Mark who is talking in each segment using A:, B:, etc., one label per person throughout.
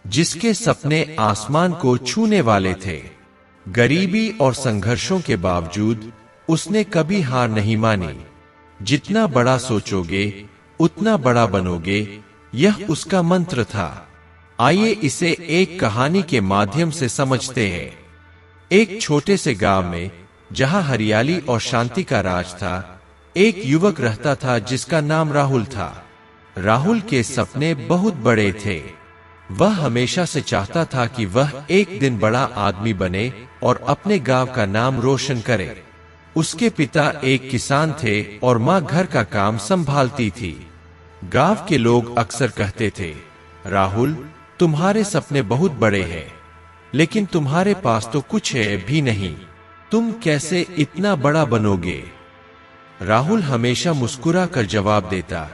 A: जिसके सपने आसमान को छूने वाले थे। गरीबी और संघर्षों के बावजूद उसने कभी हार नहीं मानी। जितना बड़ा सोचोगे उतना बड़ा बनोगे, यह उसका मंत्र था। आइए इसे एक कहानी के माध्यम से समझते हैं। एक छोटे से गांव में, जहां हरियाली और शांति का राज था, एक युवक रहता था जिसका नाम राहुल था। राहुल के सपने बहुत बड़े थे। वह हमेशा से चाहता था कि वह एक दिन बड़ा आदमी बने और अपने गांव का नाम रोशन करे। उसके पिता एक किसान थे और मां घर का काम संभालती थी। गांव के लोग अक्सर कहते थे, राहुल, तुम्हारे सपने बहुत बड़े हैं, लेकिन तुम्हारे पास तो कुछ है भी नहीं। तुम कैसे इतना बड़ा बनोगे? राहुल हमेशा मुस्कुरा कर जवाब देता,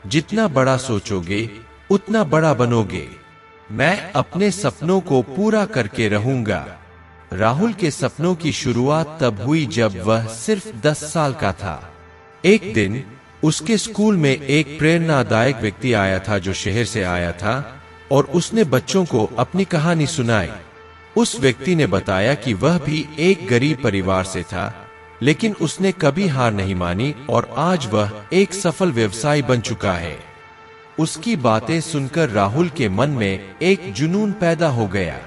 A: जितना बड़ा सोचोगे उतना बड़ा बनोगे। मैं अपने सपनों को पूरा करके रहूंगा। राहुल के सपनों की शुरुआत तब हुई जब वह सिर्फ 10 साल का था। एक दिन उसके स्कूल में एक प्रेरणादायक व्यक्ति आया था जो शहर से आया था, और उसने बच्चों को अपनी कहानी सुनाई। उस व्यक्ति ने बताया कि वह भी एक गरीब परिवार से था, लेकिन उसने कभी हार नहीं मानी और आज वह एक सफल व्यवसायी बन चुका है। उसकी बातें सुनकर राहुल के मन में एक जुनून पैदा हो गया।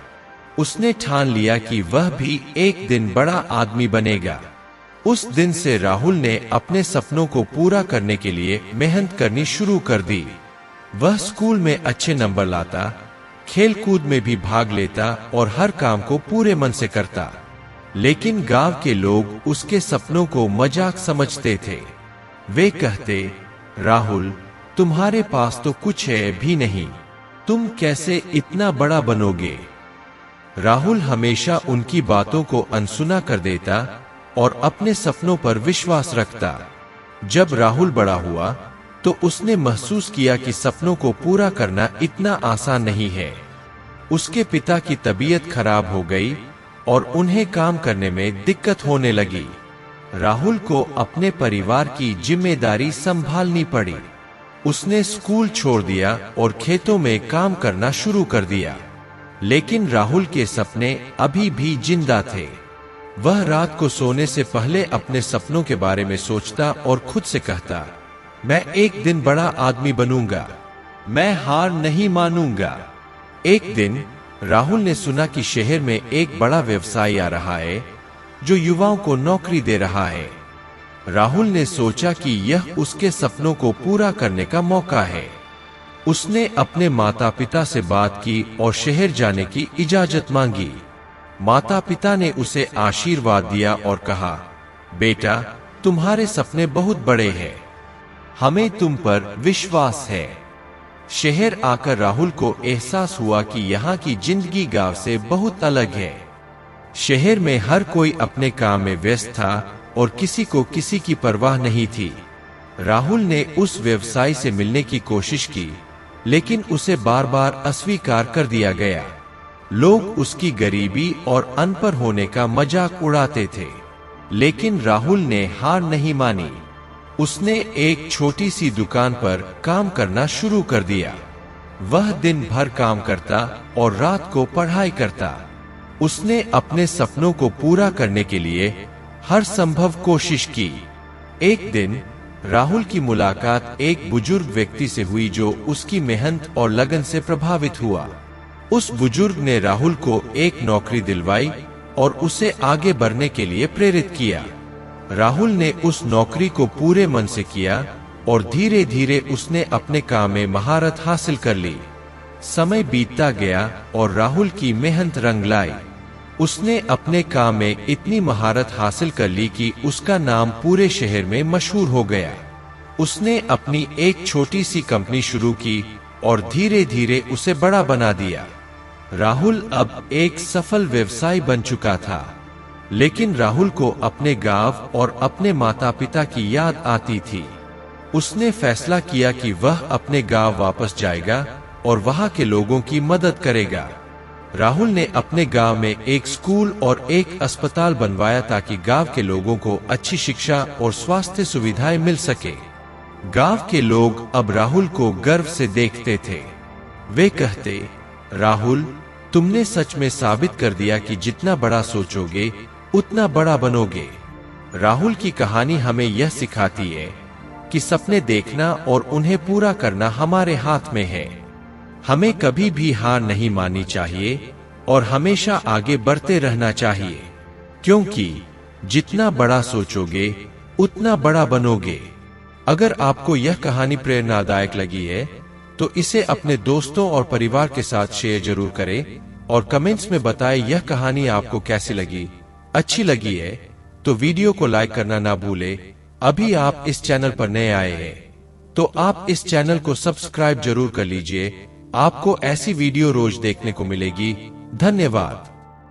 A: उसने ठान लिया कि वह भी एक दिन बड़ा आदमी बनेगा। उस दिन से राहुल ने अपने सपनों को पूरा करने के लिए मेहनत करनी शुरू कर दी। वह स्कूल में अच्छे नंबर लाता, खेल कूद में भी भाग लेता और हर काम को पूरे मन से करता। लेकिन गांव के लोग उसके सपनों को मजाक समझते थे। वे कहते, राहुल, तुम्हारे पास तो कुछ है भी नहीं, तुम कैसे इतना बड़ा बनोगे? राहुल हमेशा उनकी बातों को अनसुना कर देता और अपने सपनों पर विश्वास रखता। जब राहुल बड़ा हुआ तो उसने महसूस किया कि सपनों को पूरा करना इतना आसान नहीं है। उसके पिता की तबीयत खराब हो गई और उन्हें काम करने में दिक्कत होने लगी। राहुल को अपने परिवार की जिम्मेदारी संभालनी पड़ी। उसने स्कूल छोड़ दिया और खेतों में काम करना शुरू कर दिया। लेकिन राहुल के सपने अभी भी जिंदा थे। वह रात को सोने से पहले अपने सपनों के बारे में सोचता और खुद से कहता, मैं एक दिन बड़ा आदमी बनूंगा, मैं हार नहीं मानूंगा। एक दिन राहुल ने सुना कि शहर में एक बड़ा व्यवसायी आ रहा है जो युवाओं को नौकरी दे रहा है। राहुल ने सोचा कि यह उसके सपनों को पूरा करने का मौका है। उसने अपने माता पिता से बात की और शहर जाने की इजाजत मांगी। माता पिता ने उसे आशीर्वाद दिया और कहा, बेटा, तुम्हारे सपने बहुत बड़े हैं, हमें तुम पर विश्वास है। शहर आकर राहुल को एहसास हुआ कि यहाँ की जिंदगी गांव से बहुत अलग है। शहर में हर कोई अपने काम में व्यस्त था और किसी को किसी की परवाह नहीं थी। राहुल ने उस व्यवसायी से मिलने की कोशिश की, लेकिन उसे बार बार अस्वीकार कर दिया गया। लोग उसकी गरीबी और अनपढ़ होने का मजाक उड़ाते थे। लेकिन राहुल ने हार नहीं मानी। उसने एक छोटी सी दुकान पर काम करना शुरू कर दिया। वह दिन भर काम करता और रात को पढ़ाई करता। उसने अपने सपनों को पूरा करने के लिए हर संभव कोशिश की। एक दिन राहुल की मुलाकात एक बुजुर्ग व्यक्ति से हुई जो उसकी मेहनत और लगन से प्रभावित हुआ। उस बुजुर्ग ने राहुल को एक नौकरी दिलवाई और उसे आगे बढ़ने के लिए प्रेरित किया। राहुल ने उस नौकरी को पूरे मन से किया और धीरे धीरे उसने अपने काम में महारत हासिल कर ली। समय बीतता गया और राहुल की मेहनत रंग लाई। उसने अपने काम में इतनी महारत हासिल कर ली कि उसका नाम पूरे शहर में मशहूर हो गया। उसने अपनी एक छोटी सी कंपनी शुरू की और धीरे धीरे उसे बड़ा बना दिया। राहुल अब एक सफल व्यवसायी बन चुका था, लेकिन राहुल को अपने गांव और अपने माता पिता की याद आती थी। उसने फैसला किया कि वह अपने गांव वापस जाएगा और वहां के लोगों की मदद करेगा। राहुल ने अपने गांव में एक स्कूल और एक अस्पताल बनवाया ताकि गांव के लोगों को अच्छी शिक्षा और स्वास्थ्य सुविधाएं मिल सके। गांव के लोग अब राहुल को गर्व से देखते थे। वे कहते, राहुल, तुमने सच में साबित कर दिया कि जितना बड़ा सोचोगे उतना बड़ा बनोगे। राहुल की कहानी हमें यह सिखाती है कि सपने देखना और उन्हें पूरा करना हमारे हाथ में है। हमें कभी भी हार नहीं माननी चाहिए और हमेशा आगे बढ़ते रहना चाहिए, क्योंकि जितना बड़ा सोचोगे उतना बड़ा बनोगे। अगर आपको यह कहानी प्रेरणादायक लगी है तो इसे अपने दोस्तों और परिवार के साथ शेयर जरूर करें और कमेंट्स में बताएं यह कहानी आपको कैसी लगी। अच्छी लगी है तो वीडियो को लाइक करना ना भूलें। अभी आप इस चैनल पर नए आए हैं तो आप इस चैनल को सब्सक्राइब जरूर कर लीजिए। आपको ऐसी वीडियो रोज देखने को मिलेगी। धन्यवाद।